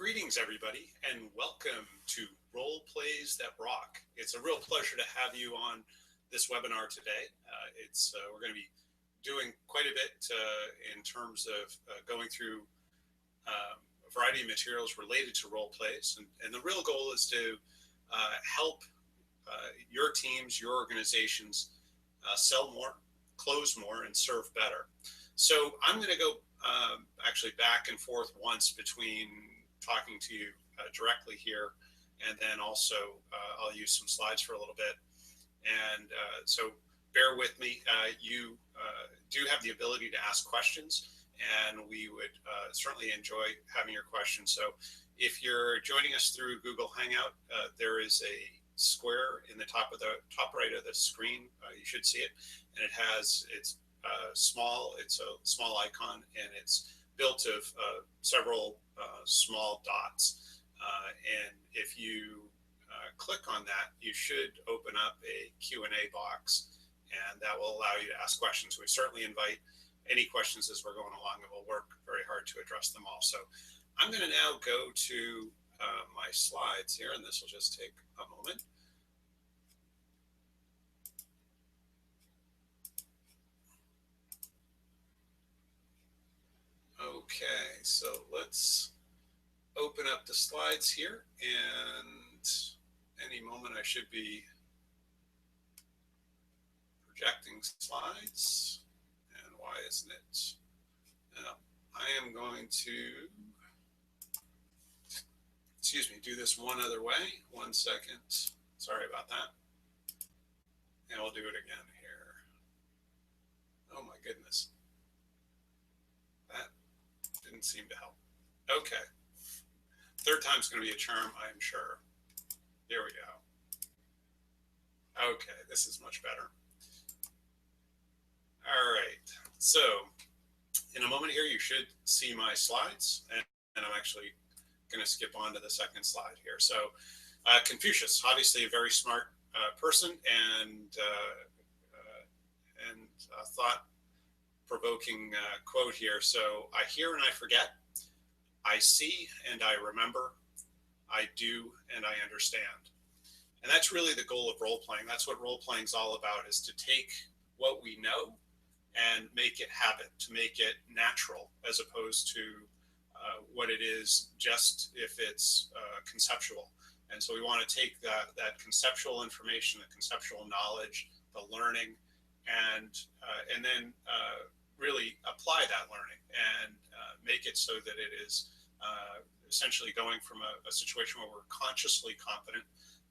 Greetings, everybody, and welcome to Role Plays That Rock. It's a real pleasure to have you on this webinar today. We're going to be doing quite a bit in terms of going through a variety of materials related to role plays, and the real goal is to help your teams, your organizations sell more, close more, and serve better. So I'm going to go actually back and forth once between talking to you directly here, and then also I'll use some slides for a little bit. And so bear with me. You do have the ability to ask questions, and we would certainly enjoy having your questions. So if you're joining us through Google Hangout, there is a square in the top right of the screen. You should see it, and it's small. It's a small icon, and it's built of several small dots. And if you click on that, you should open up a Q&A box, and that will allow you to ask questions. We certainly invite any questions as we're going along, and we'll work very hard to address them all. So I'm going to now go to my slides here, and this will just take a moment. Okay, so let's open up the slides here, and any moment I should be projecting slides. And why isn't it? I am going to, do this one other way. 1 second. Sorry about that. And we'll do it again here. Oh my goodness. That didn't seem to help. Okay. Third time's going to be a charm, I'm sure. Here we go. Okay, this is much better. All right. So in a moment here, you should see my slides, and I'm actually going to skip on to the second slide here. So Confucius, obviously a very smart person, and thought-provoking quote here. So I hear and I forget. I see and I remember. I do and I understand. And that's really the goal of role playing. That's what role playing is all about, is to take what we know and make it habit, to make it natural, as opposed to what it is just if it's conceptual. And so we want to take that conceptual information, the conceptual knowledge, the learning, and then really apply that learning and make it so that it is essentially going from a situation where we're consciously competent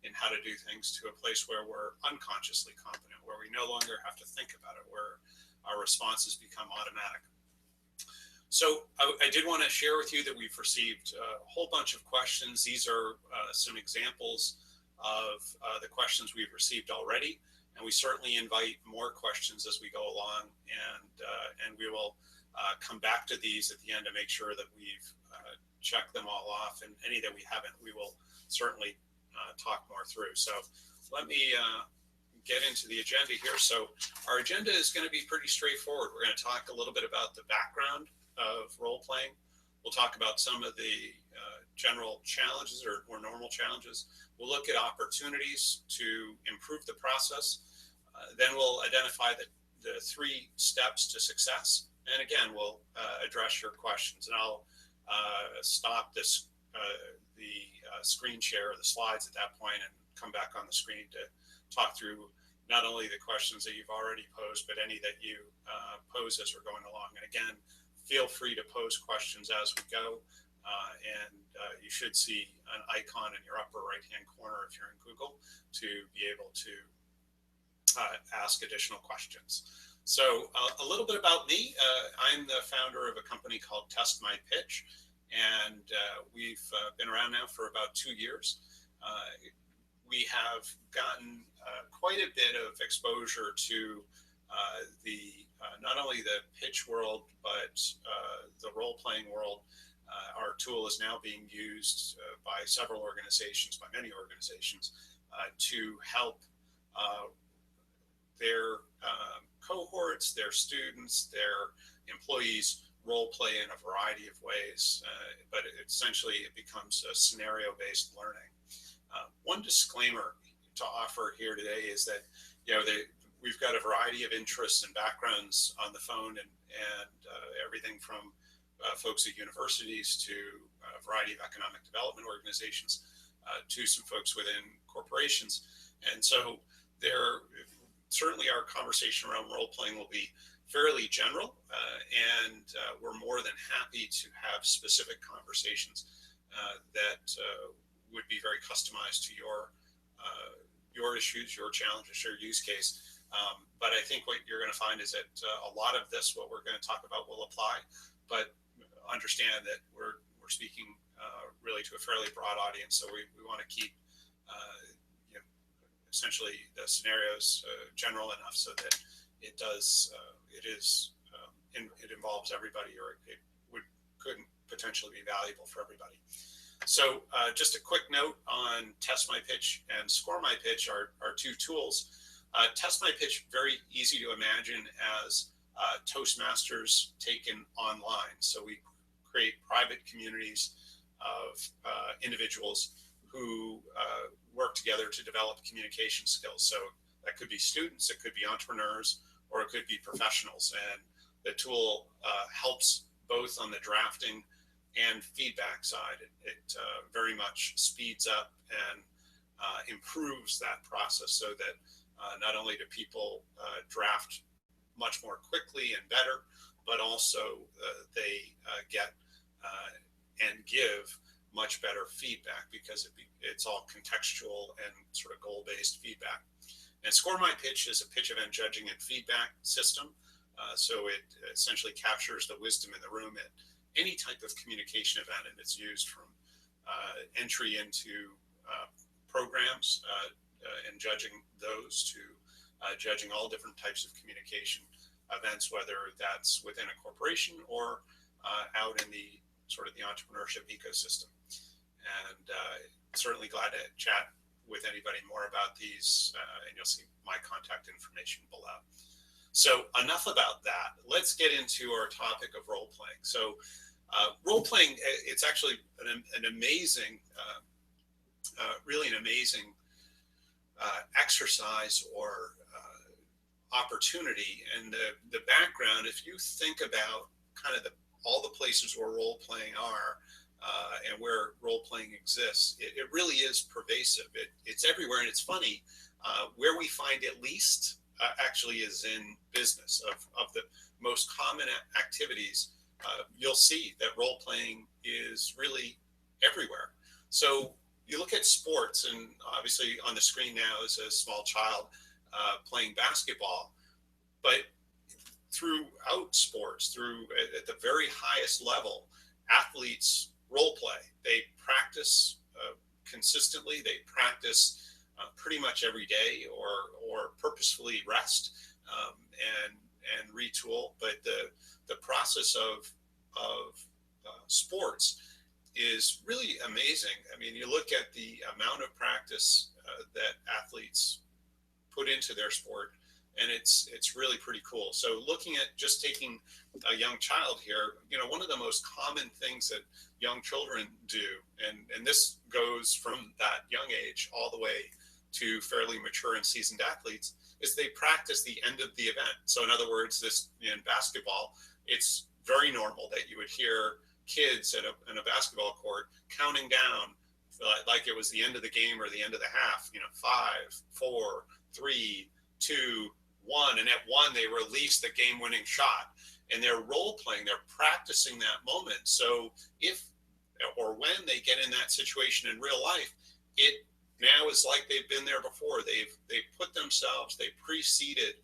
in how to do things to a place where we're unconsciously competent, where we no longer have to think about it, where our responses become automatic. So I did want to share with you that we've received a whole bunch of questions. These are some examples of the questions we've received already, and we certainly invite more questions as we go along, and we will come back to these at the end to make sure that we've checked them all off, and any that we haven't, we will certainly talk more through. So let me get into the agenda here. So our agenda is going to be pretty straightforward. We're going to talk a little bit about the background of role playing. We'll talk about some of the general challenges or normal challenges. We'll look at opportunities to improve the process. Then we'll identify the 3 steps to success. And again, we'll address your questions. And I'll stop this the screen share of the slides at that point and come back on the screen to talk through not only the questions that you've already posed, but any that you pose as we're going along. And again, feel free to pose questions as we go. And you should see an icon in your upper right-hand corner if you're in Google to be able to ask additional questions. So a little bit about me. I'm the founder of a company called Test My Pitch, and we've been around now for about 2 years. We have gotten quite a bit of exposure to not only the pitch world, but the role-playing world. Our tool is now being used by several organizations, by many organizations, to help their cohorts, their students, their employees role play in a variety of ways, but essentially it becomes a scenario-based learning. One disclaimer to offer here today is that we've got a variety of interests and backgrounds on the phone, and everything from folks at universities to a variety of economic development organizations to some folks within corporations. And so there certainly our conversation around role playing will be fairly general, and we're more than happy to have specific conversations that would be very customized to your issues, your challenges, your use case. But I think what you're going to find is that a lot of this, what we're going to talk about, will apply. But understand that we're speaking really to a fairly broad audience, so we want to keep essentially the scenarios general enough so that it involves everybody, or it could potentially be valuable for everybody. So just a quick note on Test My Pitch and Score My Pitch are two tools. Test My Pitch, very easy to imagine as Toastmasters taken online. So we create private communities of individuals who work together to develop communication skills. So that could be students, it could be entrepreneurs, or it could be professionals. And the tool helps both on the drafting and feedback side. It very much speeds up and improves that process so that not only do people draft much more quickly and better, but also they get and give much better feedback, because it's all contextual and sort of goal-based feedback. And Score My Pitch is a pitch event judging and feedback system. So it essentially captures the wisdom in the room at any type of communication event, and it's used from entry into programs and judging those to judging all different types of communication events, whether that's within a corporation or out in the sort of the entrepreneurship ecosystem. And certainly glad to chat with anybody more about these, and you'll see my contact information below. So enough about that. Let's get into our topic of role playing. So role playing, it's actually an amazing, really an amazing exercise or opportunity. And the background, if you think about kind of all the places where role playing are and where role playing exists, it really is pervasive. It's everywhere, and it's funny. Where we find it least actually is in business. Of the most common activities, you'll see that role playing is really everywhere. So you look at sports, and obviously on the screen now is a small child playing basketball, but throughout sports, at the very highest level, athletes role play. They practice consistently. They practice pretty much every day, or purposefully rest and retool. But the process of sports is really amazing. I mean, you look at the amount of practice that athletes put into their sport, and it's really pretty cool. So looking at just taking a young child here, one of the most common things that young children do, and this goes from that young age all the way to fairly mature and seasoned athletes, is they practice the end of the event. So in other words, in basketball, it's very normal that you would hear kids in a basketball court counting down like it was the end of the game or the end of the half, 5, 4, 3, 2, 1. And at 1, they release the game-winning shot. And they're role-playing, they're practicing that moment. So if or when they get in that situation in real life, it now is like they've been there before. They've put themselves, they preceded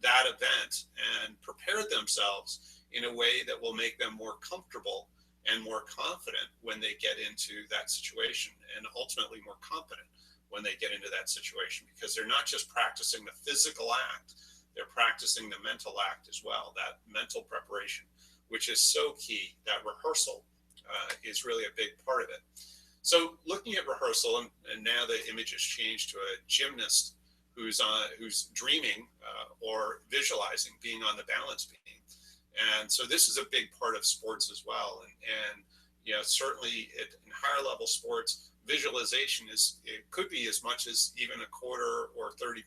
that event and prepared themselves in a way that will make them more comfortable and more confident when they get into that situation, and ultimately more competent when they get into that situation, because they're not just practicing the physical act, they're practicing the mental act as well, that mental preparation, which is so key. That rehearsal is really a big part of it. So looking at rehearsal, and now the image has changed to a gymnast who's dreaming or visualizing being on the balance beam. And so this is a big part of sports as well. And you know, certainly in higher level sports, visualization it could be as much as even a quarter or 30%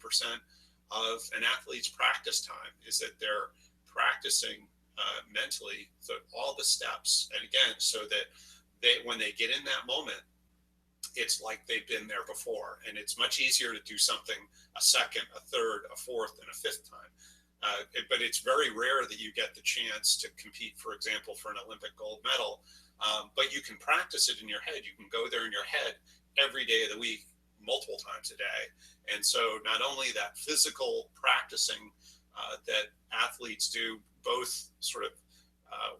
of an athlete's practice time, is that they're practicing mentally all the steps. And again, so that when they get in that moment, it's like they've been there before, and it's much easier to do something a second, a third, a fourth, and a fifth time. But it's very rare that you get the chance to compete, for example, for an Olympic gold medal. But you can practice it in your head. You can go there in your head every day of the week, multiple times a day. And so not only that physical practicing that athletes do, both sort of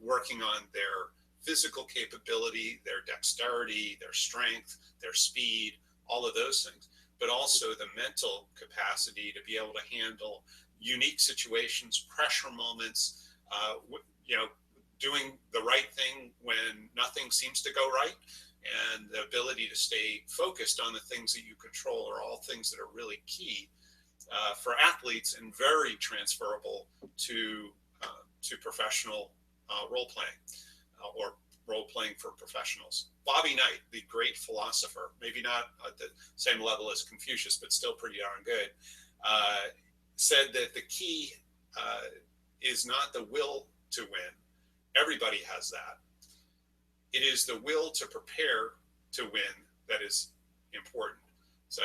working on their physical capability, their dexterity, their strength, their speed, all of those things, but also the mental capacity to be able to handle unique situations, pressure moments, you know, doing the right thing when nothing seems to go right, and the ability to stay focused on the things that you control are all things that are really key for athletes, and very transferable to professional role playing or role playing for professionals. Bobby Knight, the great philosopher, maybe not at the same level as Confucius, but still pretty darn good, said that the key is not the will to win. Everybody has that. It is the will to prepare to win that is important. So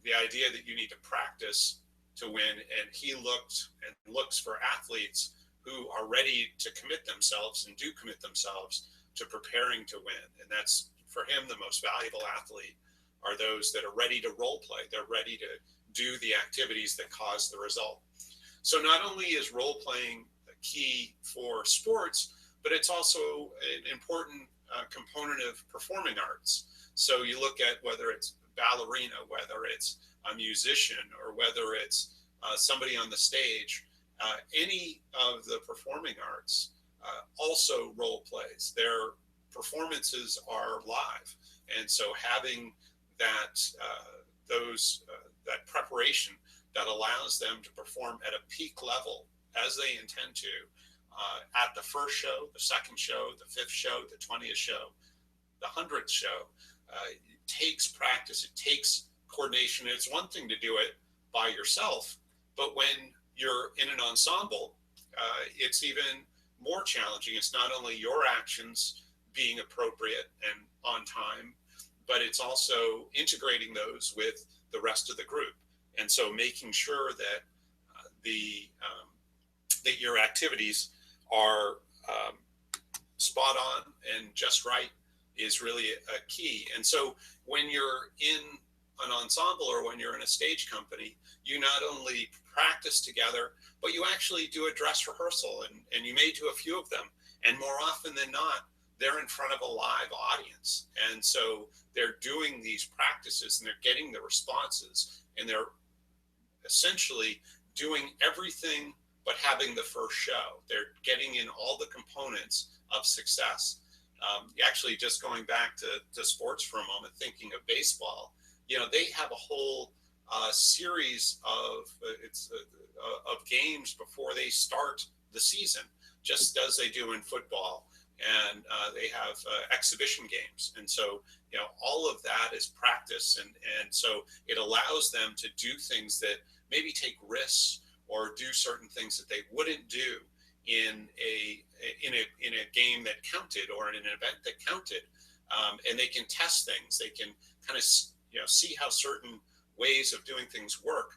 the idea that you need to practice to win, and he looked and looks for athletes who are ready to commit themselves and do commit themselves to preparing to win. And that's, for him, the most valuable athlete are those that are ready to role play. They're ready to do the activities that cause the result. So not only is role playing key for sports, but it's also an important component of performing arts. So you look at whether it's ballerina, whether it's a musician, or whether it's somebody on the stage, any of the performing arts also role plays. Their performances are live, and so having that that preparation that allows them to perform at a peak level as they intend to at the first show, the second show, the fifth show, the 20th show, the 100th show, it takes practice. It takes coordination. And it's one thing to do it by yourself, but when you're in an ensemble, it's even more challenging. It's not only your actions being appropriate and on time, but it's also integrating those with the rest of the group. And so making sure that that your activities are spot on and just right is really a key. And so when you're in an ensemble or when you're in a stage company, you not only practice together, but you actually do a dress rehearsal, and you may do a few of them. And more often than not, they're in front of a live audience. And so they're doing these practices and they're getting the responses, and they're essentially doing everything but having the first show. They're getting in all the components of success. Actually, just going back to sports for a moment, thinking of baseball, you know, they have a whole series of games before they start the season, just as they do in football. And they have exhibition games. And so, you know, all of that is practice. And so it allows them to do things that maybe take risks or do certain things that they wouldn't do in a game that counted or in an event that counted. And they can test things. They can kind of, you know, see how certain ways of doing things work.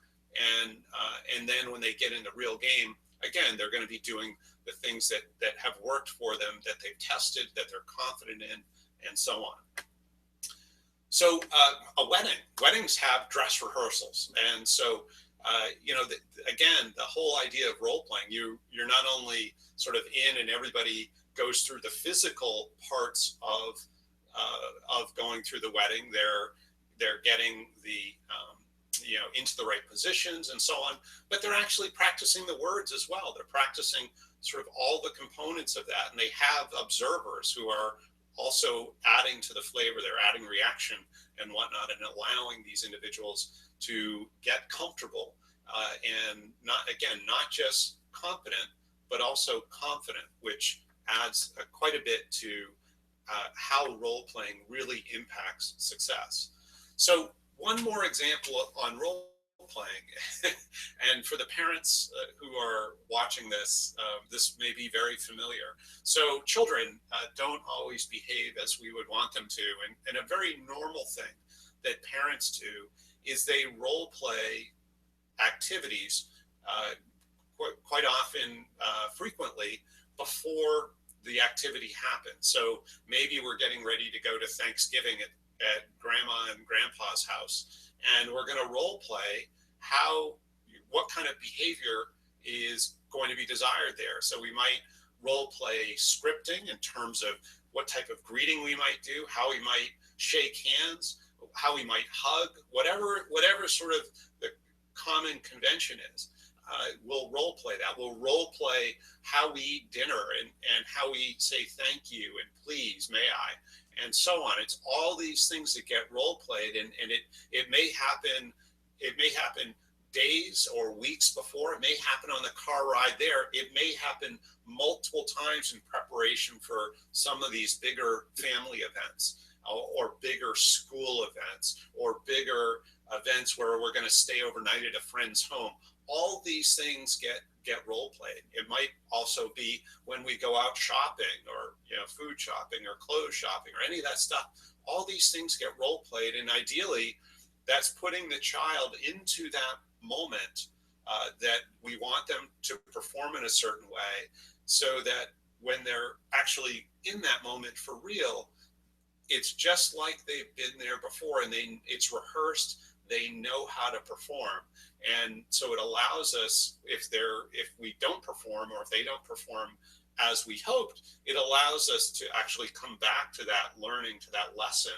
And then when they get in the real game, again, they're going to be doing the things that have worked for them, that they've tested, that they're confident in, and so on. So weddings have dress rehearsals. And so, you know, again, the whole idea of role playing, you're not only sort of in and everybody goes through the physical parts of going through the wedding. They're getting the, you know, into the right positions and so on, but they're actually practicing the words as well. They're practicing sort of all the components of that. And they have observers who are also adding to the flavor. They're adding reaction and whatnot, and allowing these individuals to get comfortable and not just competent, but also confident, which adds quite a bit to how role playing really impacts success. So, one more example on role playing, and for the parents who are watching this, this may be very familiar. So, children don't always behave as we would want them to, and a very normal thing that parents do is they role play activities quite often, frequently, before the activity happens. So maybe we're getting ready to go to Thanksgiving at grandma and grandpa's house, and we're going to role play how, what kind of behavior is going to be desired there. So we might role play scripting in terms of what type of greeting we might do, how we might shake hands, how we might hug, whatever sort of the common convention is. We'll role play that. We'll role play how we eat dinner, and how we say thank you and please, may I, and so on. It's all these things that get role played, and it may happen. It may happen days or weeks before. It may happen on the car ride there. It may happen multiple times in preparation for some of these bigger family events, or bigger school events, or bigger events where we're going to stay overnight at a friend's home. All these things get role played. It might also be when we go out shopping, or food shopping or clothes shopping or any of that stuff. All these things get role played, and ideally, that's putting the child into that moment, that we want them to perform in a certain way, so that when they're actually in that moment for real, it's just like they've been there before, and it's rehearsed. They know how to perform, and so it allows us, if we don't perform, or if they don't perform as we hoped, it allows us to actually come back to that learning, to that lesson,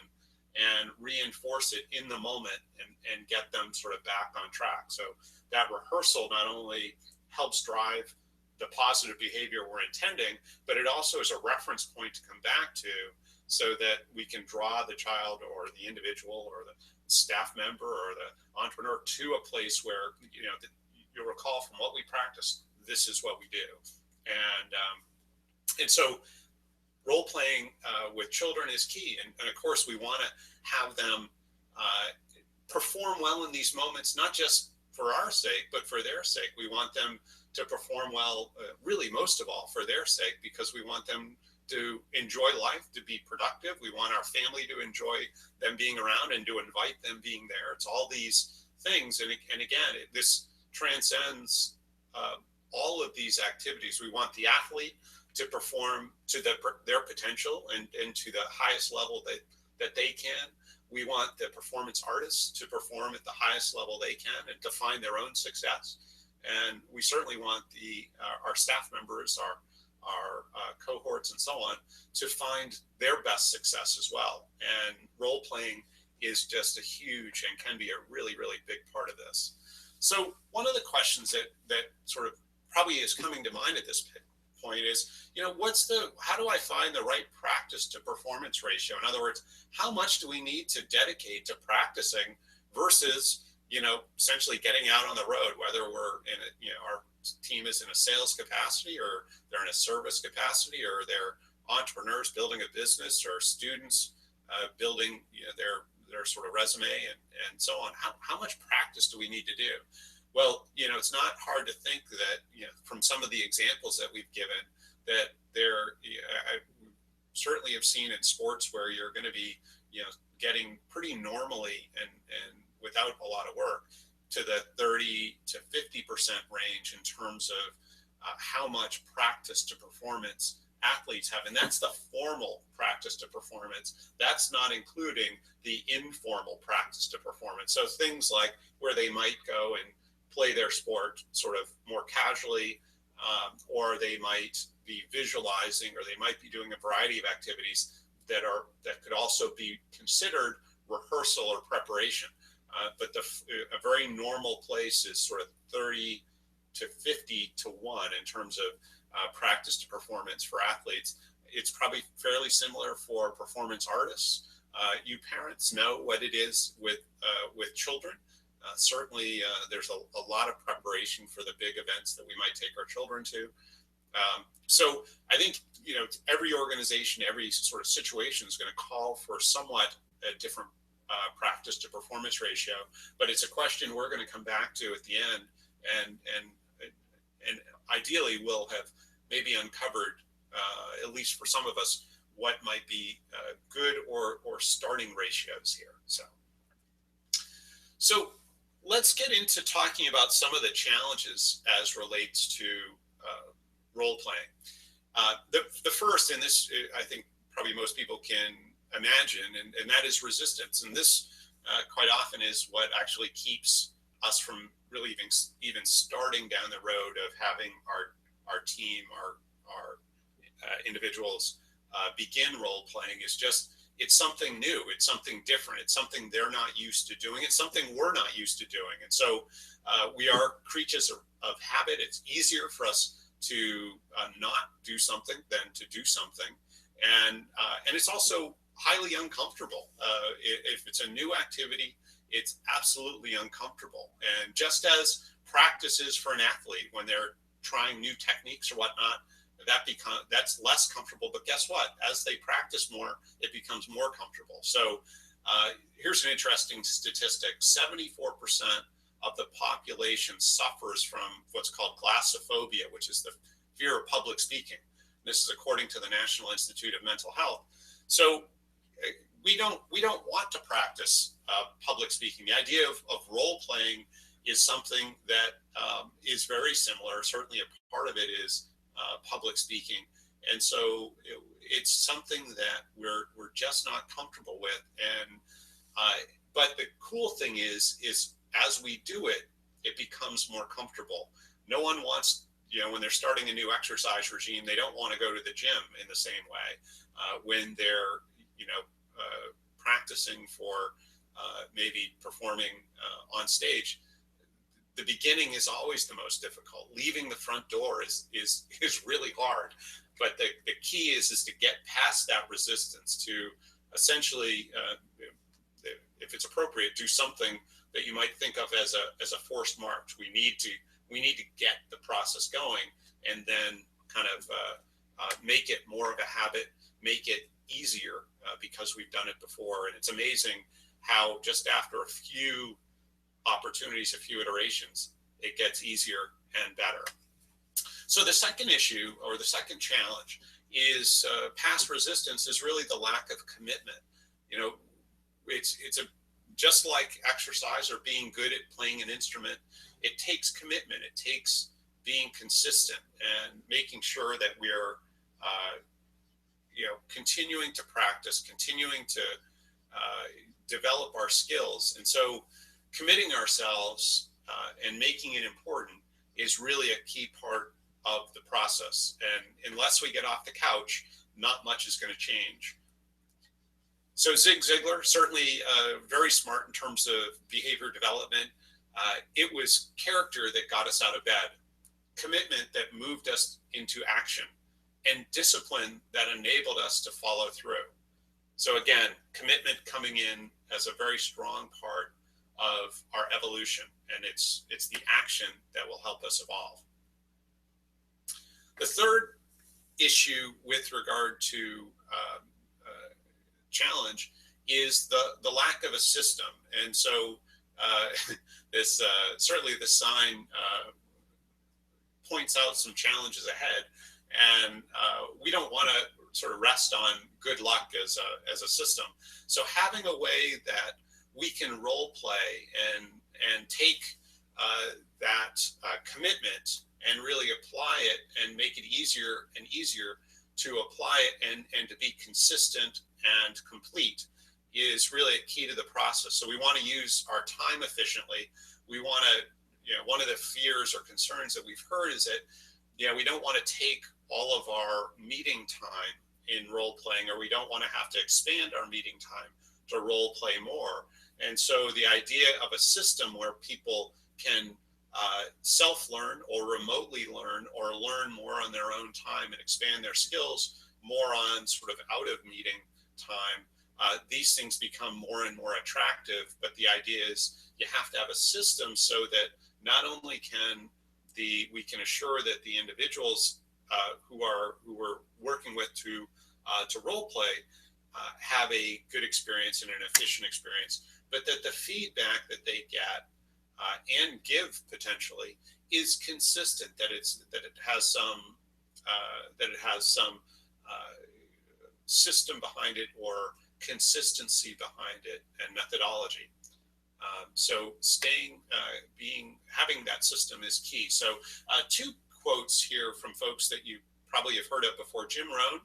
and reinforce it in the moment, and get them sort of back on track. So that rehearsal not only helps drive the positive behavior we're intending, but it also is a reference point to come back to, so that we can draw the child or the individual or the staff member or the entrepreneur to a place where, you'll recall from what we practice, this is what we do. And so role playing with children is key. And of course, we want to have them perform well in these moments, not just for our sake, but for their sake. We want them to perform well, really most of all for their sake, because we want them to enjoy life, to be productive. We want our family to enjoy them being around, and to invite them being there. It's all these things. And again, this transcends all of these activities. We want the athlete to perform to their potential, and to the highest level that they can. We want the performance artists to perform at the highest level they can, and to find their own success. And we certainly want our staff members, our cohorts and so on, to find their best success as well. And role playing is just a huge, and can be a really, really big part of this. So one of the questions that sort of probably is coming to mind at this point is, how do I find the right practice to performance ratio? In other words, how much do we need to dedicate to practicing versus, essentially getting out on the road, whether we're in our team is in a sales capacity, or they're in a service capacity, or they're entrepreneurs building a business, or students building their sort of resume, and so on. How much practice do we need to do? Well, it's not hard to think that, from some of the examples that we've given, that I certainly have seen in sports where you're going to be, getting pretty normally and without a lot of work to the 30 to 50% range in terms of how much practice to performance athletes have. And that's the formal practice to performance. That's not including the informal practice to performance. So things like where they might go and play their sport sort of more casually, or they might be visualizing, or they might be doing a variety of activities that could also be considered rehearsal or preparation. But a very normal place is sort of 30 to 50 to 1 in terms of practice to performance for athletes. It's probably fairly similar for performance artists. You parents know what it is with children. Certainly, there's a lot of preparation for the big events that we might take our children to. So I think, every organization, every sort of situation is going to call for somewhat a different practice to performance ratio, but it's a question we're going to come back to at the end, and ideally we'll have maybe uncovered, at least for some of us, what might be good or starting ratios here. So let's get into talking about some of the challenges as relates to role playing. The first, and this I think probably most people can imagine, and that is resistance. And this quite often is what actually keeps us from really even starting down the road of having our team, our individuals begin role playing. Is just, it's something new, it's something different, it's something they're not used to doing, it's something we're not used to doing. And so we are creatures of habit. It's easier for us to not do something than to do something, and it's also highly uncomfortable. If it's a new activity, it's absolutely uncomfortable. And just as practice is for an athlete when they're trying new techniques or whatnot, that's less comfortable. But guess what? As they practice more, it becomes more comfortable. So here's an interesting statistic: 74% of the population suffers from what's called glossophobia, which is the fear of public speaking. This is according to the National Institute of Mental Health. So we don't want to practice public speaking. The idea of role playing is something that is very similar. Certainly a part of it is public speaking. And so it's something that we're just not comfortable with. And but the cool thing is as we do it, it becomes more comfortable. No one wants, when they're starting a new exercise regime, they don't want to go to the gym in the same way. When they're, practicing for maybe performing on stage, the beginning is always the most difficult. Leaving the front door is really hard. But the key is to get past that resistance, to essentially, if it's appropriate, do something that you might think of as a forced march. We need to get the process going, and then kind of make it more of a habit, make it easier because we've done it before. And it's amazing how just after a few opportunities, a few iterations, it gets easier and better. So the second issue, or the second challenge, is past resistance is really the lack of commitment. It's just like exercise or being good at playing an instrument. It takes commitment. It takes being consistent and making sure that we're continuing to practice, continuing to develop our skills. And so committing ourselves and making it important is really a key part of the process. And unless we get off the couch, not much is going to change. So Zig Ziglar, certainly very smart in terms of behavior development. It was character that got us out of bed, commitment that moved us into action, and discipline that enabled us to follow through. So again, commitment coming in as a very strong part of our evolution, and it's the action that will help us evolve. The third issue with regard to challenge is the lack of a system. And so this certainly the sign points out some challenges ahead, and we don't want to sort of rest on good luck as a system. So having a way that we can role play and take that commitment and really apply it and make it easier and easier to apply it and to be consistent and complete is really a key to the process. So we want to use our time efficiently. We want to, one of the fears or concerns that we've heard is that, we don't want to take all of our meeting time in role playing, or we don't want to have to expand our meeting time to role play more. And so the idea of a system where people can self-learn or remotely learn or learn more on their own time and expand their skills more on sort of out of meeting time, these things become more and more attractive. But the idea is you have to have a system so that not only can we can assure that the individuals who we're working with to role play have a good experience and an efficient experience, but that the feedback that they get and give potentially is consistent. That it has some system behind it, or consistency behind it, and methodology. So having that system is key. So two quotes here from folks that you probably have heard of before. Jim Rohn: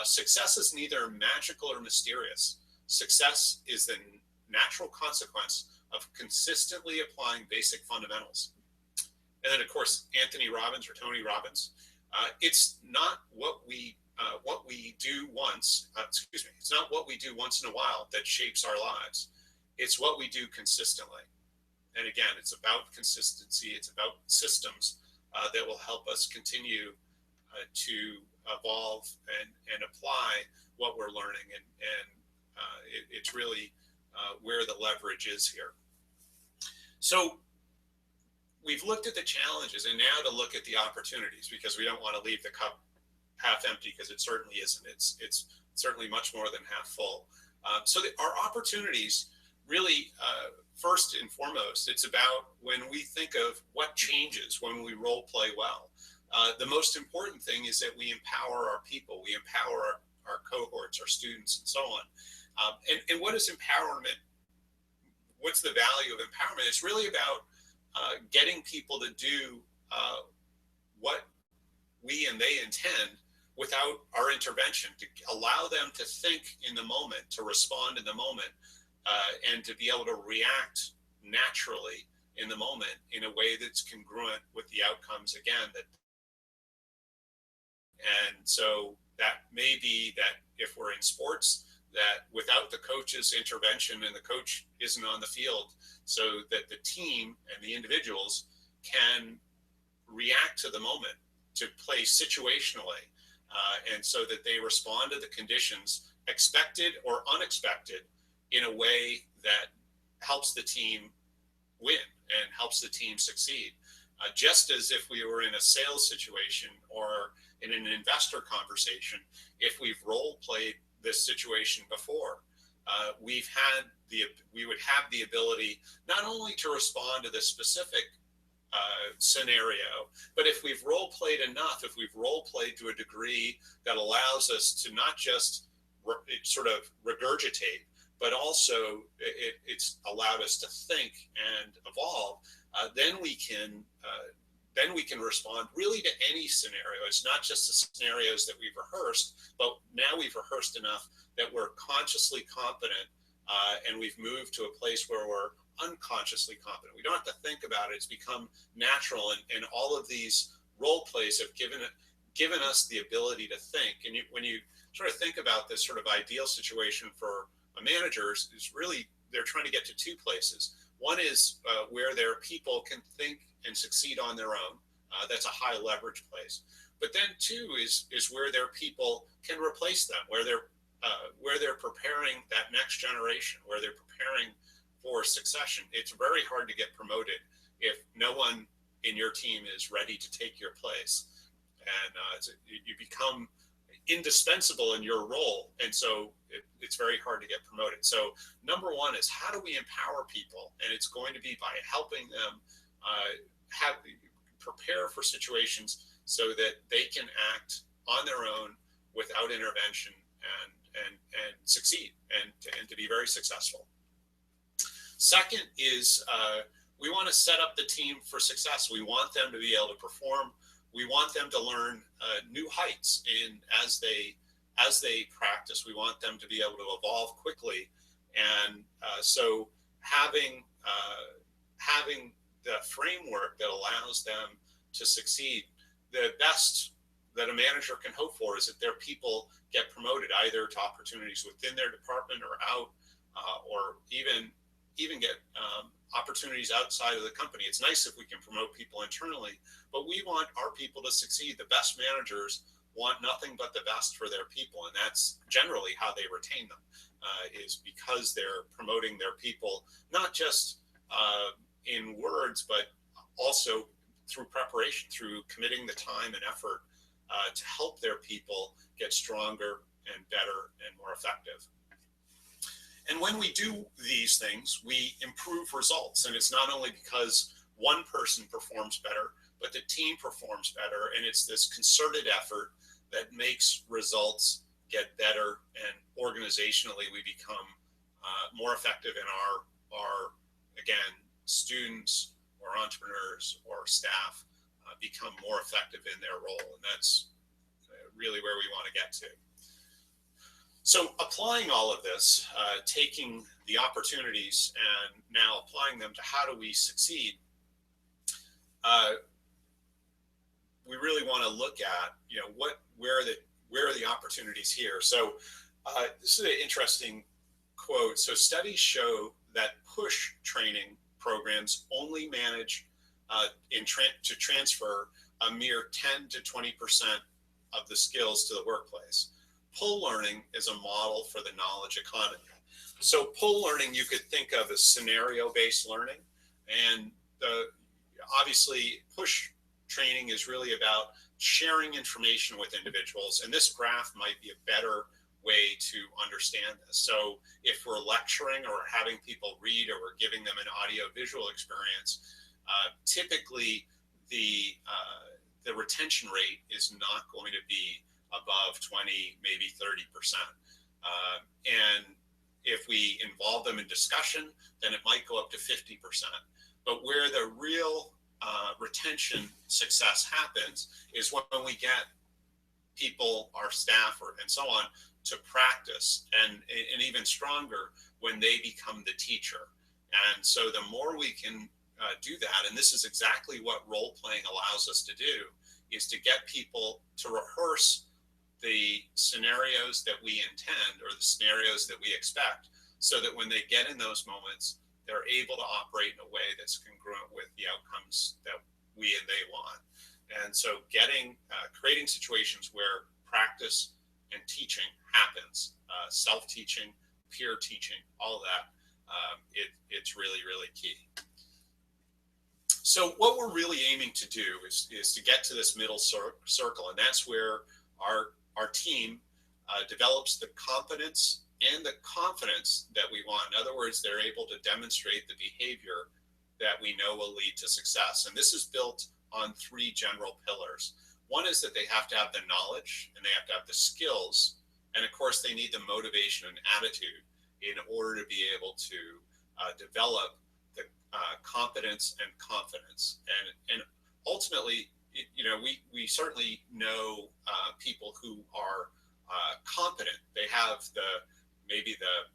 success is neither magical or mysterious. Success is the natural consequence of consistently applying basic fundamentals. And then, of course, Anthony Robbins, or Tony Robbins: it's not what we do once. It's not what we do once in a while that shapes our lives. It's what we do consistently. And again, it's about consistency. It's about systems that will help us continue to evolve and apply what we're learning. And it's really where the leverage is here. So we've looked at the challenges, and now to look at the opportunities, because we don't want to leave the cup half empty, because it certainly isn't. It's certainly much more than half full. So our opportunities, really, first and foremost, it's about when we think of what changes when we role play well. The most important thing is that we empower our people, we empower our cohorts, our students, and so on. And what is empowerment? What's the value of empowerment? It's really about getting people to do what we and they intend without our intervention, to allow them to think in the moment, to respond in the moment, and to be able to react naturally in the moment in a way that's congruent with the outcomes, again. And so that may be that if we're in sports, that without the coach's intervention, and the coach isn't on the field, so that the team and the individuals can react to the moment, to play situationally, and so that they respond to the conditions, expected or unexpected, in a way that helps the team win and helps the team succeed. Just as if we were in a sales situation or in an investor conversation, if we've role played this situation before, we would have the ability not only to respond to the specific scenario, but if we've role played enough, if we've role played to a degree that allows us to not just sort of regurgitate, but also it's allowed us to think and evolve, then we can respond really to any scenario. It's not just the scenarios that we've rehearsed, but now we've rehearsed enough that we're consciously competent, and we've moved to a place where we're unconsciously competent. We don't have to think about it. It's become natural, and all of these role plays have given us the ability to think. And when you sort of think about this sort of ideal situation for a manager, is really they're trying to get to two places. One is where their people can think and succeed on their own. That's a high leverage place. But then two is where their people can replace them, where they're preparing that next generation, where they're preparing for succession. It's very hard to get promoted if no one in your team is ready to take your place, and you become indispensable in your role, and so it's very hard to get promoted. So number one is, how do we empower people? And it's going to be by helping them prepare for situations so that they can act on their own without intervention and succeed and to be very successful. Second is we want to set up the team for success. We want them to be able to perform. We want them to learn new heights as they practice. We want them to be able to evolve quickly, and so having the framework that allows them to succeed. The best that a manager can hope for is that their people get promoted, either to opportunities within their department or out, or even get opportunities outside of the company. It's nice if we can promote people internally, but we want our people to succeed. The best managers want nothing but the best for their people, and that's generally how they retain them, is because they're promoting their people, not just in words, but also through preparation, through committing the time and effort to help their people get stronger and better and more effective. And when we do these things, we improve results. And it's not only because one person performs better, but the team performs better. And it's this concerted effort that makes results get better. And organizationally, we become more effective in our again, students or entrepreneurs or staff become more effective in their role. And that's really where we want to get to. So applying all of this, taking the opportunities and now applying them to how do we succeed, we really want to look at, where are the opportunities here. So this is an interesting quote. So studies show that push training programs only manage to transfer a mere 10 to 20% of the skills to the workplace. Pull learning is a model for the knowledge economy. So pull learning you could think of as scenario-based learning, and obviously push training is really about sharing information with individuals, and this graph might be a better way to understand this. So if we're lecturing or having people read, or we're giving them an audio-visual experience, typically the retention rate is not going to be above 20, maybe 30%. And if we involve them in discussion, then it might go up to 50%. But where the real retention success happens is when we get people, our staff, and so on, to practice, and even stronger when they become the teacher. And so the more we can do that, and this is exactly what role playing allows us to do, is to get people to rehearse the scenarios that we intend, or the scenarios that we expect, so that when they get in those moments, they're able to operate in a way that's congruent with the outcomes that we and they want. And so creating situations where practice and teaching happens, self-teaching, peer teaching, all that, it's really, really key. So what we're really aiming to do is to get to this middle circle, and that's where our team develops the competence and the confidence that we want. In other words, they're able to demonstrate the behavior that we know will lead to success. And this is built on three general pillars. One is that they have to have the knowledge, and they have to have the skills, and of course they need the motivation and attitude in order to be able to develop the competence and confidence. And ultimately, we certainly know people who are competent. They have maybe the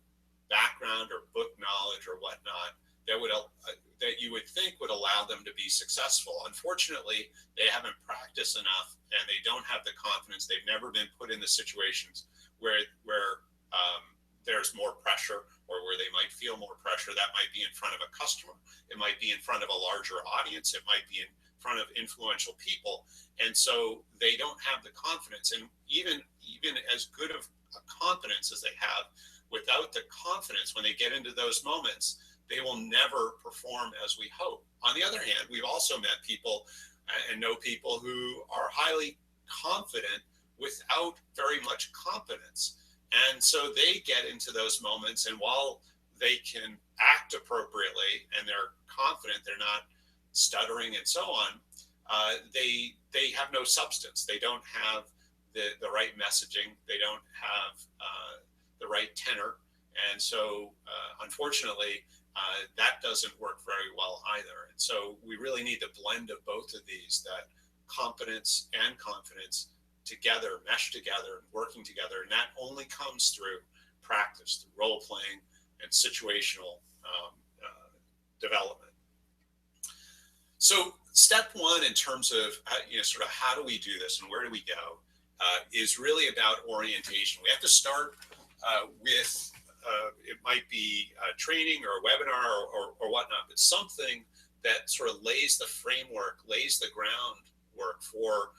background or book knowledge or whatnot that you would think would allow them to be successful. Unfortunately, they haven't practiced enough, and they don't have the confidence. They've never been put in the situations where there's more pressure, or where they might feel more pressure. That might be in front of a customer. It might be in front of a larger audience. It might be in front of influential people. And so they don't have the confidence. And even as good of a confidence as they have, without the confidence, when they get into those moments, they will never perform as we hope. On the other hand, we've also met people and know people who are highly confident without very much competence. And so they get into those moments, and while they can act appropriately and they're confident, they're not stuttering and so on, they have no substance. They don't have the right messaging. They don't have the right tenor. And so unfortunately, that doesn't work very well either. And so we really need the blend of both of these, that competence and confidence together, mesh together, and working together. And that only comes through practice, through role playing and situational development. So step one, in terms of sort of how do we do this and where do we go, is really about orientation. We have to start with it might be a training or a webinar or whatnot, but something that sort of lays the framework, lays the groundwork for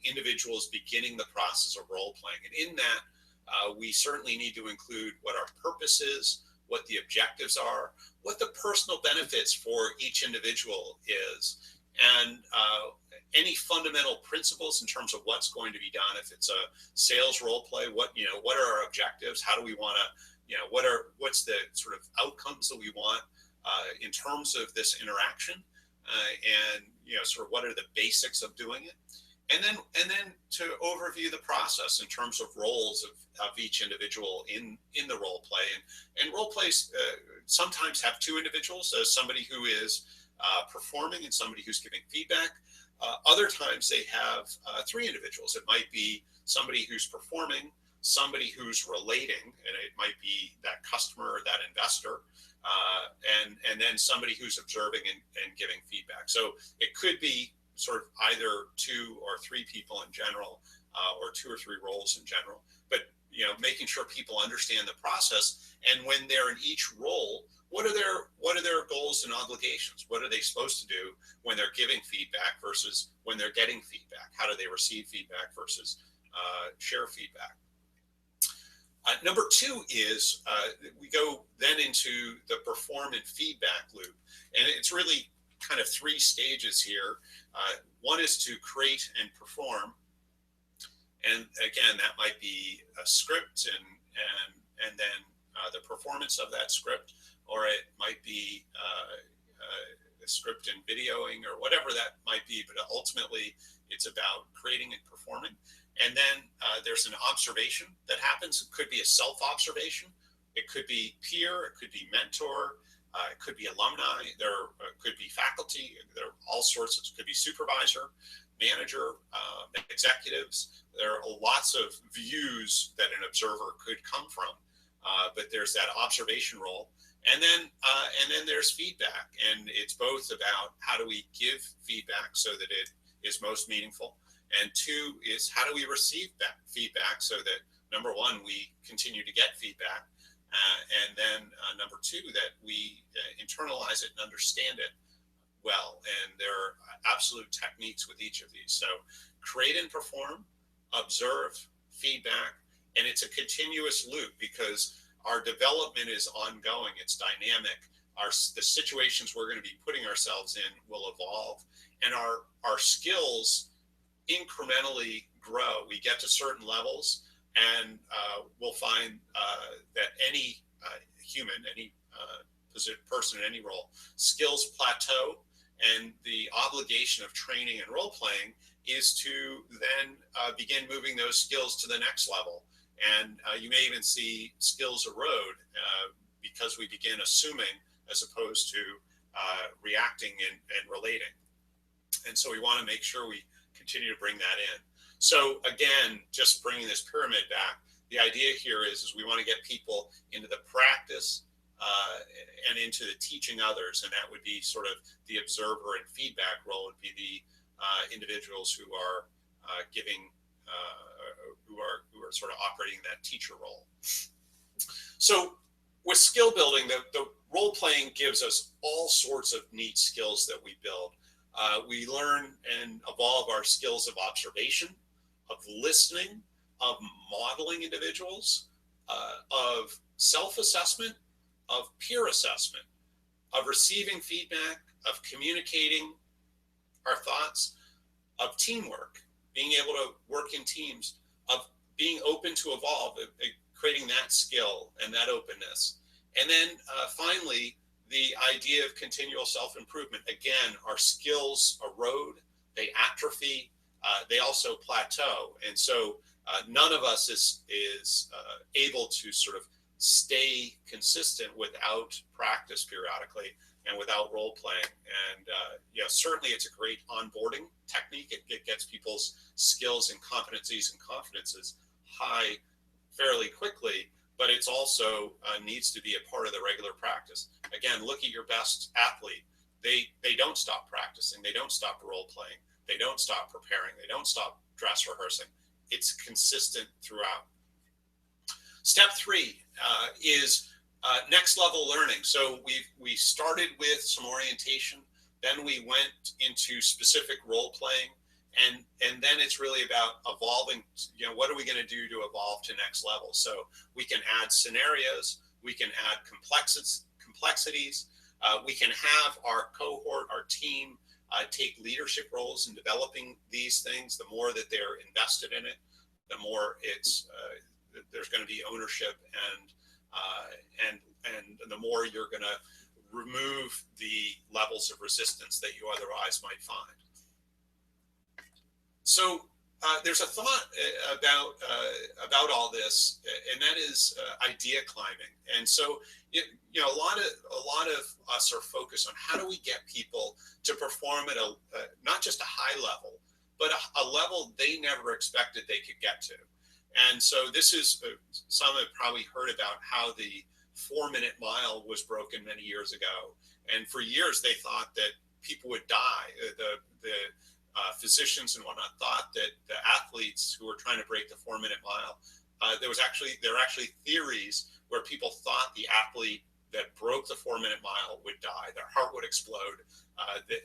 individuals beginning the process of role playing. And in that, we certainly need to include what our purpose is, what the objectives are, what the personal benefits for each individual is, and any fundamental principles in terms of what's going to be done. If it's a sales role play, what are our objectives? How do we want to, what's the sort of outcomes that we want in terms of this interaction, and sort of what are the basics of doing it, and then to overview the process in terms of roles of each individual in the role play. And role plays sometimes have two individuals, somebody who is performing and somebody who's giving feedback. Other times they have three individuals. It might be somebody who's performing, somebody who's relating, and it might be that customer or that investor, and then somebody who's observing and giving feedback. So it could be sort of either two or three people in general, or two or three roles in general. But making sure people understand the process, and when they're in each role, what are their goals and obligations? What are they supposed to do when they're giving feedback versus when they're getting feedback? How do they receive feedback versus share feedback? Number two is we go then into the perform and feedback loop, and it's really kind of three stages here. One is to create and perform, and again, that might be a script and then the performance of that script, or it might be a script and videoing, or whatever that might be. But ultimately, it's about creating and performing. And then there's an observation that happens. It could be a self-observation. It could be peer. It could be mentor. It could be alumni. There could be faculty. There are all sorts. It could be supervisor, manager, executives. There are lots of views that an observer could come from. But there's that observation role. And then there's feedback. And it's both about how do we give feedback so that it is most meaningful. And two is how do we receive that feedback so that, number one, we continue to get feedback. And then number two, that we internalize it and understand it well. And there are absolute techniques with each of these. So create and perform, observe, feedback, and it's a continuous loop because our development is ongoing. It's dynamic. The situations we're going to be putting ourselves in will evolve, and our skills incrementally grow. We get to certain levels, and we'll find that any human, any person in any role, skills plateau, and the obligation of training and role playing is to then begin moving those skills to the next level. And you may even see skills erode because we begin assuming as opposed to reacting and relating. And so we want to make sure we continue to bring that in. So again, just bringing this pyramid back, the idea here is we want to get people into the practice and into the teaching others, and that would be sort of the observer and feedback role would be the individuals who are giving, who are sort of operating that teacher role. So with skill building, the role playing gives us all sorts of neat skills that we build. We learn and evolve our skills of observation, of listening, of modeling individuals, of self-assessment, of peer assessment, of receiving feedback, of communicating our thoughts, of teamwork, being able to work in teams, of being open to evolve, creating that skill and that openness. And then finally, the idea of continual self-improvement. Again, our skills erode, they atrophy, they also plateau. And so none of us is able to sort of stay consistent without practice periodically and without role playing. And certainly it's a great onboarding technique. It gets people's skills and competencies and confidences high fairly quickly, but it's also needs to be a part of the regular practice. Again, look at your best athlete. They don't stop practicing. They don't stop role playing. They don't stop preparing. They don't stop dress rehearsing. It's consistent throughout. Step three is next level learning. So we started with some orientation, then we went into specific role playing, and then it's really about evolving. What are we going to do to evolve to next level? So we can add scenarios, we can add complexities, we can have our cohort, our team take leadership roles in developing these things, the more that they're invested in it, the more there's going to be ownership, and the more you're going to remove the levels of resistance that you otherwise might find. So there's a thought about all this, and that is idea climbing. And so, a lot of us are focused on how do we get people to perform at not just a high level, but a level they never expected they could get to. And so this is some have probably heard about how the 4-minute mile was broken many years ago, and for years they thought that people would die. The physicians and whatnot thought that the athletes who were trying to break the 4-minute mile, there were actually theories where people thought the athlete that broke the 4-minute mile would die, their heart would explode, that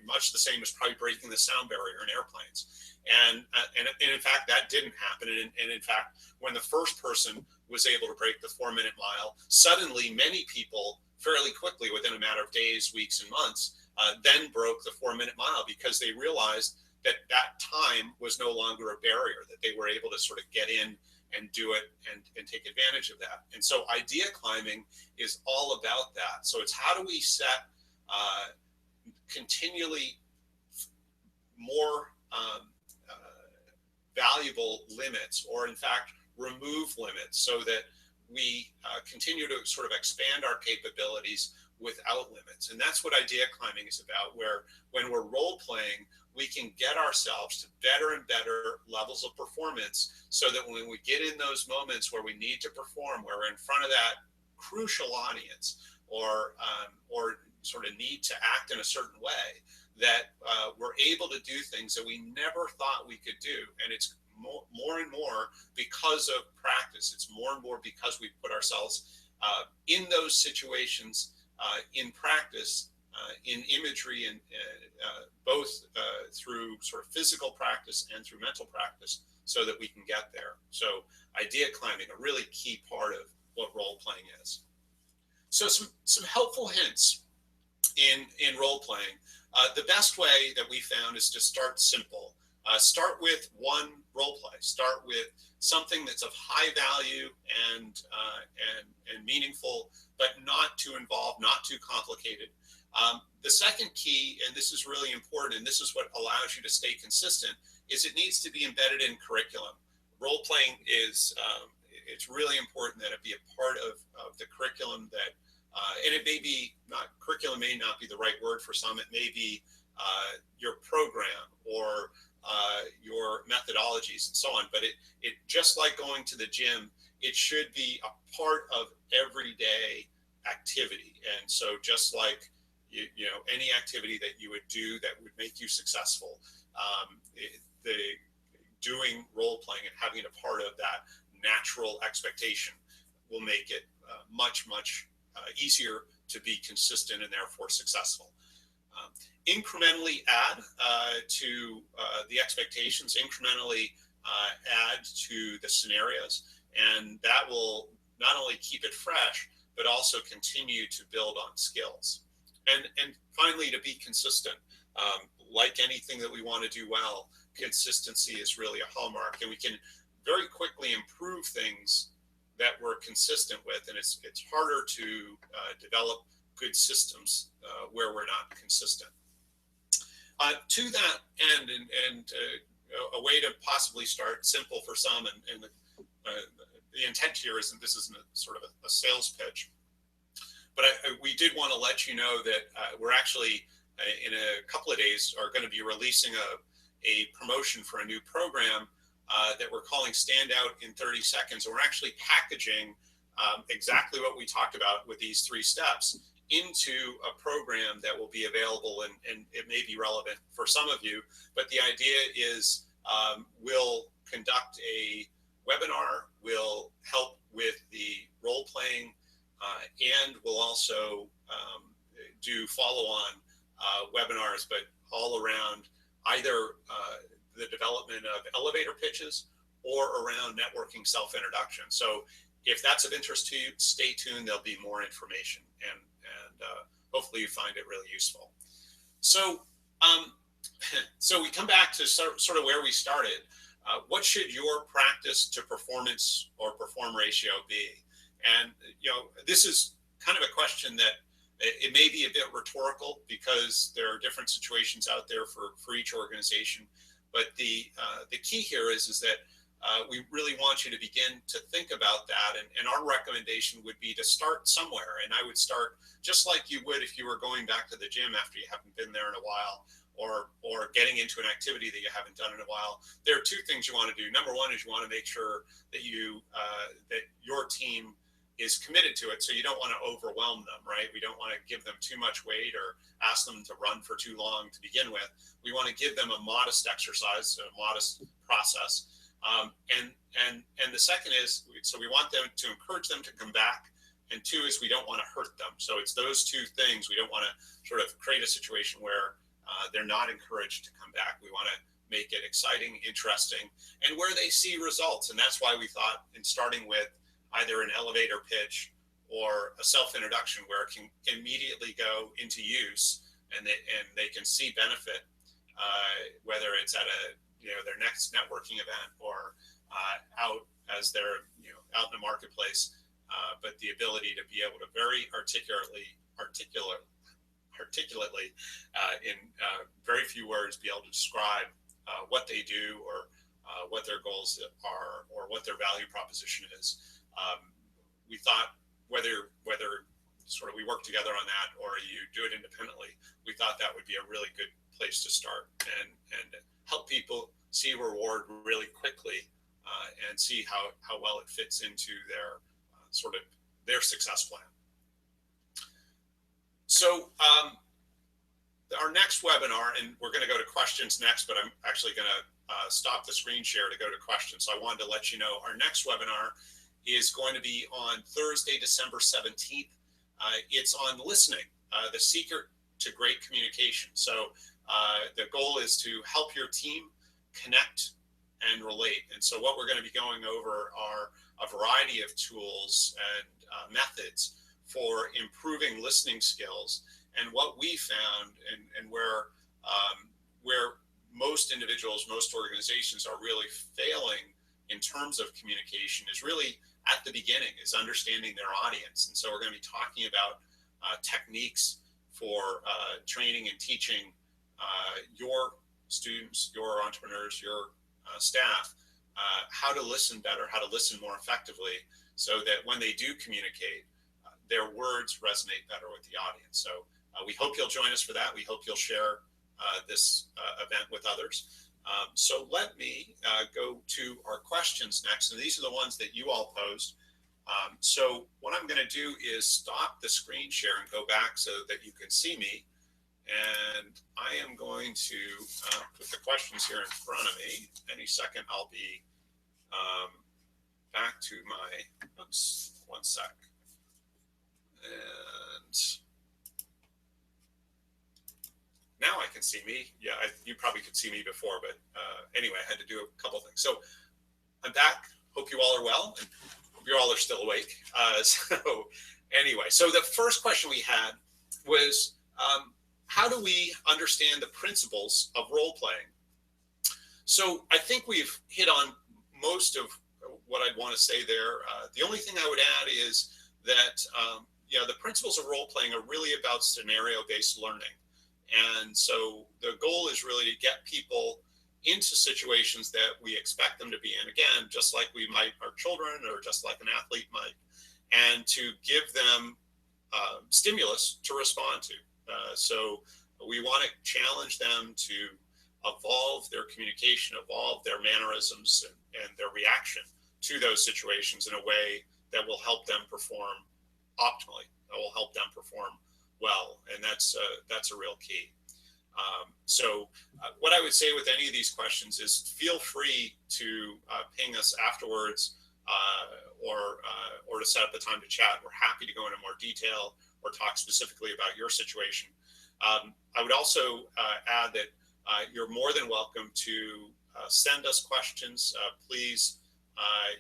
much the same as probably breaking the sound barrier in airplanes. And in fact, that didn't happen. And in fact, when the first person was able to break the 4-minute mile, suddenly many people fairly quickly, within a matter of days, weeks, and months, then broke the 4-minute mile, because they realized that that time was no longer a barrier, that they were able to sort of get in and do it and take advantage of that. And so idea climbing is all about that. So it's how do we set continually more valuable limits, or in fact remove limits, so that we continue to sort of expand our capabilities without limits. And that's what idea climbing is about, where when we're role playing, we can get ourselves to better and better levels of performance, so that when we get in those moments where we need to perform, where we're in front of that crucial audience, or sort of need to act in a certain way, that we're able to do things that we never thought we could do. And it's more and more because of practice. It's more and more because we put ourselves in those situations in practice, in imagery, and both through sort of physical practice and through mental practice, so that we can get there. So idea climbing, a really key part of what role playing is. So some helpful hints in role playing. The best way that we found is to start simple. Start with one role play. Start with something that's of high value and meaningful, but not too involved, not too complicated. The second key, and this is really important, and this is what allows you to stay consistent, is it needs to be embedded in curriculum. Role playing is, it's really important that it be a part of the curriculum, that, and it may be not, curriculum may not be the right word for some, it may be your program or your methodologies and so on, but it just like going to the gym, it should be a part of everyday activity. And so just like you know, any activity that you would do that would make you successful, the doing role playing and having it a part of that natural expectation will make it much easier to be consistent and therefore successful. Incrementally add to the expectations, incrementally add to the scenarios, and that will not only keep it fresh, but also continue to build on skills. And finally, to be consistent. Like anything that we want to do well, consistency is really a hallmark, and we can very quickly improve things that we're consistent with, and it's harder to develop good systems where we're not consistent. To that end, and a way to possibly start simple for some, and the intent here isn't, this isn't sort of a sales pitch, but we did want to let you know that we're actually, in a couple of days, are going to be releasing a promotion for a new program that we're calling Stand Out in 30 Seconds. And we're actually packaging exactly what we talked about with these 3 steps into a program that will be available, and it may be relevant for some of you, but the idea is we'll conduct a webinar, we'll help with the role playing, and we'll also do follow-on webinars, but all around either the development of elevator pitches or around networking self-introduction. So if that's of interest to you, stay tuned. There'll be more information, and hopefully you find it really useful. So Um, so we come back to sort of where we started. What should your practice to performance or perform ratio be? And this is kind of a question that it may be a bit rhetorical because there are different situations out there for each organization. But the key here is that we really want you to begin to think about that. And our recommendation would be to start somewhere. And I would start just like you would if you were going back to the gym after you haven't been there in a while, or getting into an activity that you haven't done in a while. There are two things you want to do. Number one is you want to make sure that that your team is committed to it. So you don't want to overwhelm them, right? We don't want to give them too much weight or ask them to run for too long to begin with. We want to give them a modest exercise, a modest process. And the second is, so we want them to encourage them to come back. And two is we don't want to hurt them. So it's those two things. We don't want to sort of create a situation where they're not encouraged to come back. We want to make it exciting, interesting, and where they see results. And that's why we thought in starting with either an elevator pitch or a self-introduction where it can immediately go into use and they can see benefit, whether it's at their next networking event or out as they're out in the marketplace, but the ability to be able to very articulately in very few words be able to describe what they do or what their goals are or what their value proposition is. We thought whether sort of we work together on that or you do it independently, we thought that would be a really good place to start and help people see reward really quickly and see how well it fits into their sort of their success plan. So our next webinar, and we're going to go to questions next, but I'm actually going to stop the screen share to go to questions. So I wanted to let you know our next webinar is going to be on Thursday, December 17th. It's on listening, the secret to great communication. So the goal is to help your team connect and relate. And so what we're going to be going over are a variety of tools and methods for improving listening skills. And what we found and where most individuals, most organizations are really failing in terms of communication is really at the beginning, is understanding their audience. And so we're going to be talking about techniques for training and teaching your students, your entrepreneurs, your staff, how to listen better, how to listen more effectively, so that when they do communicate, their words resonate better with the audience. So we hope you'll join us for that. We hope you'll share this event with others. So let me go to our questions next. And these are the ones that you all posed. So what I'm going to do is stop the screen share and go back so that you can see me. And I am going to put the questions here in front of me. Any second, I'll be back to my, oops, one sec. And now I can see me. Yeah, you probably could see me before, but anyway, I had to do a couple things. So I'm back. Hope you all are well, and hope you all are still awake. So anyway, so the first question we had was, how do we understand the principles of role playing? So I think we've hit on most of what I'd want to say there. The only thing I would add is that the principles of role playing are really about scenario-based learning. And so the goal is really to get people into situations that we expect them to be in, again, just like we might our children or just like an athlete might, and to give them stimulus to respond to. So we want to challenge them to evolve their communication, evolve their mannerisms and their reaction to those situations in a way that will help them perform optimally, that will help them perform well. And that's a real key. So what I would say with any of these questions is feel free to ping us afterwards or to set up a time to chat. We're happy to go into more detail or talk specifically about your situation. I would also add that you're more than welcome to send us questions. Please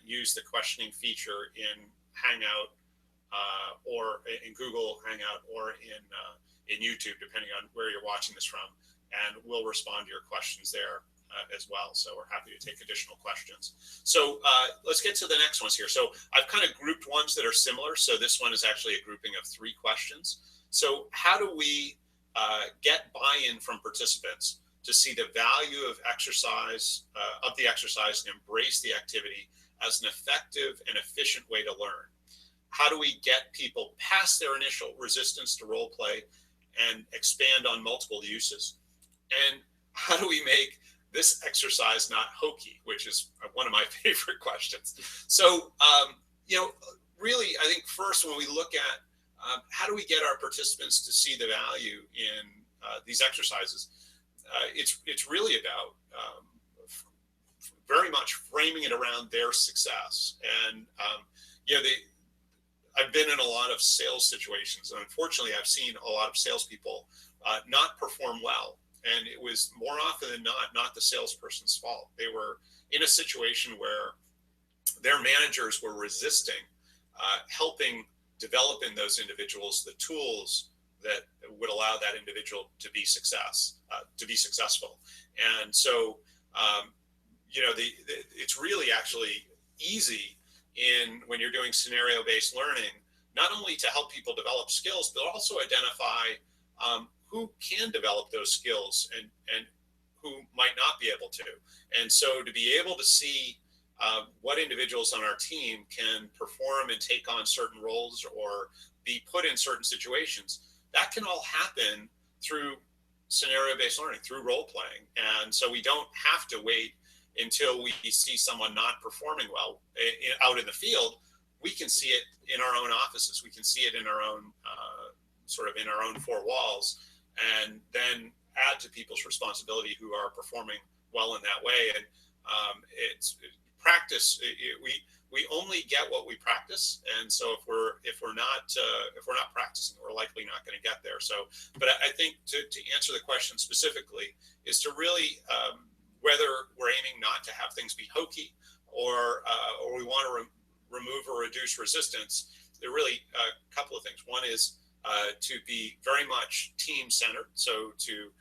use the questioning feature in Hangout or in Google Hangout or in YouTube, depending on where you're watching this from. and we'll respond to your questions there as well. So we're happy to take additional questions. So let's get to the next ones here. So I've kind of grouped ones that are similar. So this one is actually a grouping of 3 questions. So how do we get buy-in from participants to see the value of exercise, of the exercise, and embrace the activity as an effective and efficient way to learn? How do we get people past their initial resistance to role play and expand on multiple uses? And how do we make this exercise not hokey, which is one of my favorite questions? So, really, I think first when we look at how do we get our participants to see the value in these exercises, it's really about very much framing it around their success. And I've been in a lot of sales situations, and unfortunately, I've seen a lot of salespeople not perform well. And it was more often than not the salesperson's fault. They were in a situation where their managers were resisting helping develop in those individuals the tools that would allow that individual to be successful. And so, it's really actually easy when you're doing scenario-based learning, not only to help people develop skills, but also identify who can develop those skills and who might not be able to. And so to be able to see what individuals on our team can perform and take on certain roles or be put in certain situations, that can all happen through scenario-based learning, through role playing. And so we don't have to wait until we see someone not performing well out in the field. We can see it in our own offices. We can see it in our own in our own 4 walls, and then add to people's responsibility who are performing well in that way. And it's practice. We only get what we practice, and so if we're not practicing, we're likely not going to get there. So, but I think to answer the question specifically is to really whether we're aiming not to have things be hokey or we want to remove or reduce resistance. There are really a couple of things. One is to be very much team-centered, so to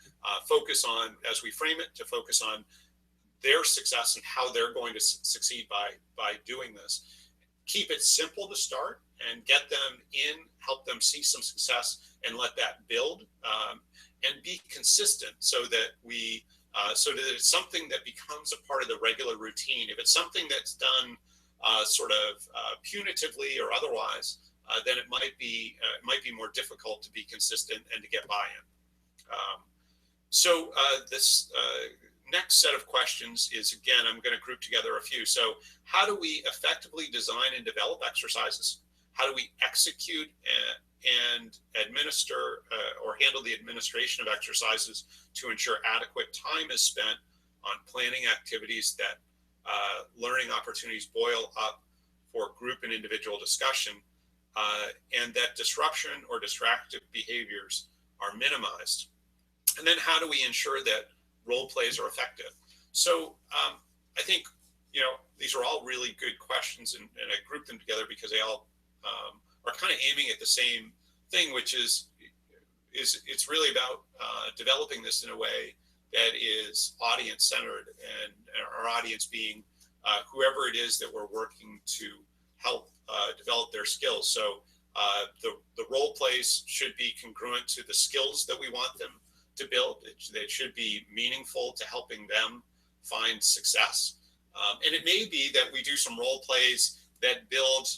focus on, as we frame it, to focus on their success and how they're going to succeed by doing this. Keep it simple to start and get them in, help them see some success and let that build, and be consistent so that it's something that becomes a part of the regular routine. If it's something that's done punitively or otherwise, then it might be more difficult to be consistent and to get buy-in. This next set of questions is, again, I'm going to group together a few. So how do we effectively design and develop exercises? How do we execute and administer or handle the administration of exercises to ensure adequate time is spent on planning activities that learning opportunities boil up for group and individual discussion, and that disruption or distractive behaviors are minimized? And then how do we ensure that role plays are effective? So I think, these are all really good questions, and I grouped them together because they all are kind of aiming at the same thing, which is it's really about developing this in a way that is audience centered, and our audience being whoever it is that we're working to help develop their skills. So the role plays should be congruent to the skills that we want them to build. It should be meaningful to helping them find success. And it may be that we do some role plays that build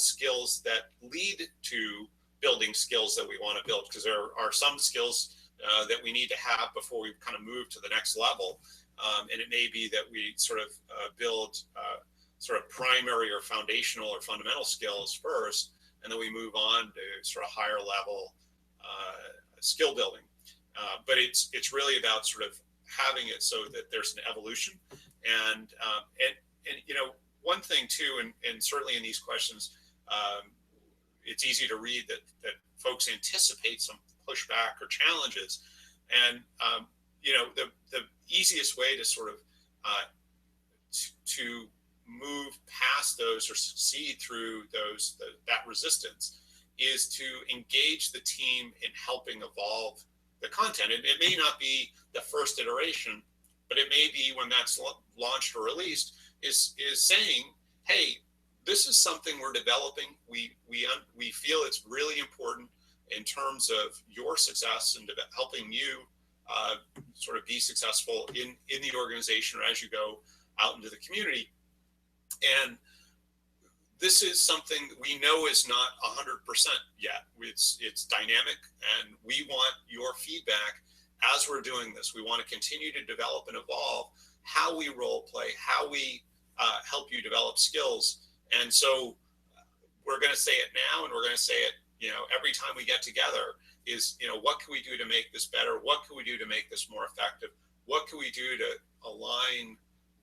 skills that lead to building skills that we want to build, because there are some skills that we need to have before we kind of move to the next level. And it may be that we build primary or foundational or fundamental skills first, and then we move on to higher level skill building. But it's really about having it so that there's an evolution. And one thing too, and certainly in these questions, it's easy to read that folks anticipate some pushback or challenges. And the easiest way to move past those or succeed through that resistance is to engage the team in helping evolve the content. It may not be the first iteration, but it may be when that's launched or released, is saying, hey, this is something we're developing. We feel it's really important in terms of your success and helping you sort of be successful in the organization or as you go out into the community. And this is something we know is not 100% yet. It's dynamic, and we want your feedback as we're doing this. We want to continue to develop and evolve how we role play, how we help you develop skills. And so we're going to say it now, and we're going to say it, every time we get together is, what can we do to make this better? What can we do to make this more effective? What can we do to align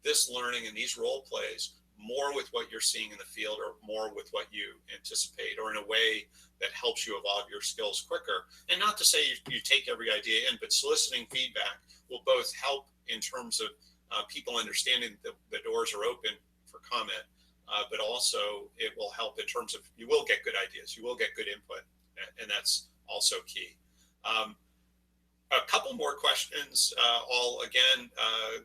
this learning and these role plays more with what you're seeing in the field, or more with what you anticipate, or in a way that helps you evolve your skills quicker? And not to say you take every idea in, but soliciting feedback will both help in terms of people understanding the doors are open for comment, but also it will help in terms of, you will get good ideas, you will get good input, and that's also key. A couple more questions, all again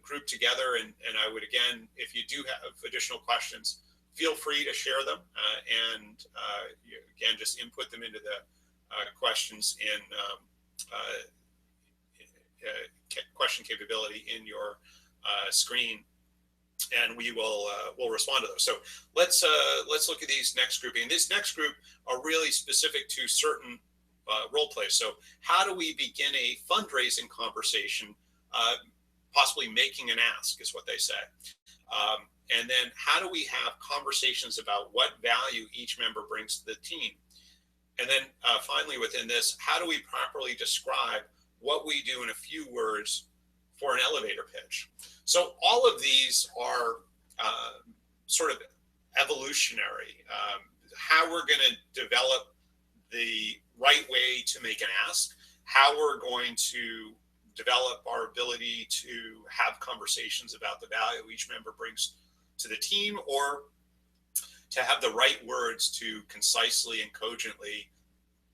grouped together, and I would, again, if you do have additional questions, feel free to share them, and again, just input them into the questions in question capability in your screen, and we will we'll respond to those. So let's look at these next grouping. This next group are really specific to certain role play. So how do we begin a fundraising conversation, possibly making an ask is what they say. And then how do we have conversations about what value each member brings to the team? And then finally within this, how do we properly describe what we do in a few words for an elevator pitch? So all of these are sort of evolutionary, how we're going to develop the right way to make an ask, how we're going to develop our ability to have conversations about the value each member brings to the team, or to have the right words to concisely and cogently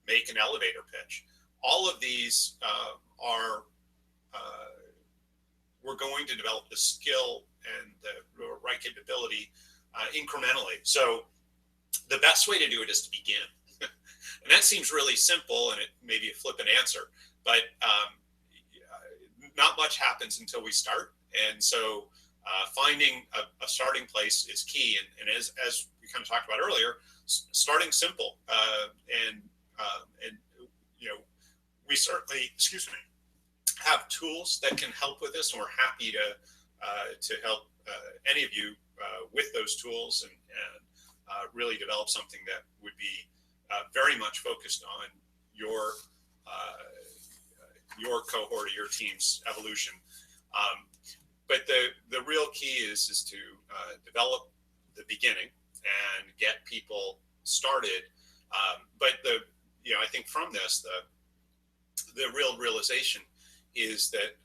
make an elevator pitch. All of these are, we're going to develop the skill and the right capability incrementally. So the best way to do it is to begin. And that seems really simple, and it may be a flippant answer, but not much happens until we start. And so finding a starting place is key. And as we kind of talked about earlier, starting simple. And we certainly, have tools that can help with this, and we're happy to help any of you with those tools, and really develop something that would be very much focused on your cohort or your team's evolution. But the real key is to develop the beginning and get people started. But I think from this, the real realization is that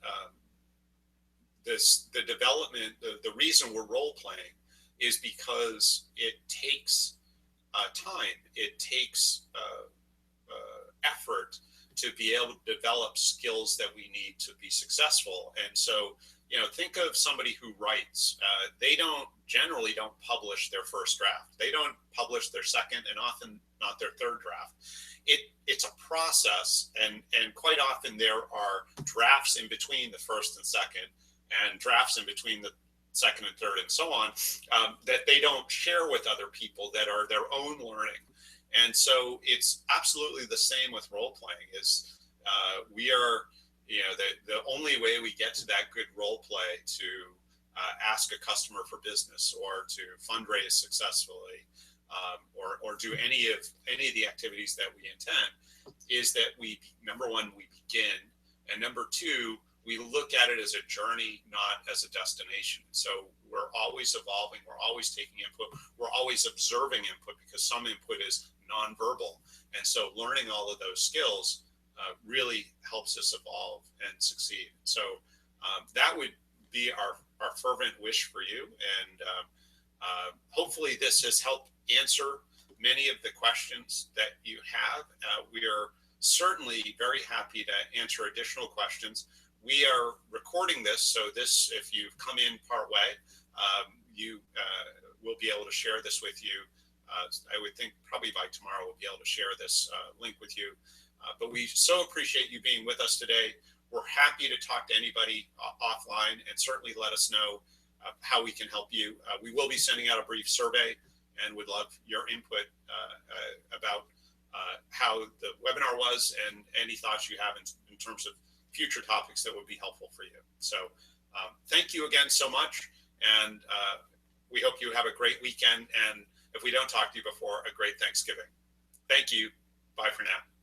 the development, the reason we're role playing is because it takes time, it takes effort to be able to develop skills that we need to be successful. And so, think of somebody who writes. They generally don't publish their first draft. They don't publish their second, and often not their third draft. It's a process, and quite often there are drafts in between the first and second, and drafts in between the second and third, and so on, that they don't share with other people, that are their own learning. And so it's absolutely the same with role playing. Is we are, the only way we get to that good role play to ask a customer for business, or to fundraise successfully, or do any of the activities that we intend, is that number one, we begin, and number two, we look at it as a journey, not as a destination. So we're always evolving, we're always taking input, we're always observing input, because some input is nonverbal. And so learning all of those skills really helps us evolve and succeed. So that would be our fervent wish for you. And hopefully this has helped answer many of the questions that you have. We are certainly very happy to answer additional questions. We are recording this, so this, if you've come in part way, you will be able to share this with you. I would think probably by tomorrow we'll be able to share this link with you. But we so appreciate you being with us today. We're happy to talk to anybody offline, and certainly let us know how we can help you. We will be sending out a brief survey and would love your input about how the webinar was and any thoughts you have in terms of future topics that would be helpful for you. So thank you again so much, and we hope you have a great weekend, and if we don't talk to you before, a great Thanksgiving. Thank you. Bye for now.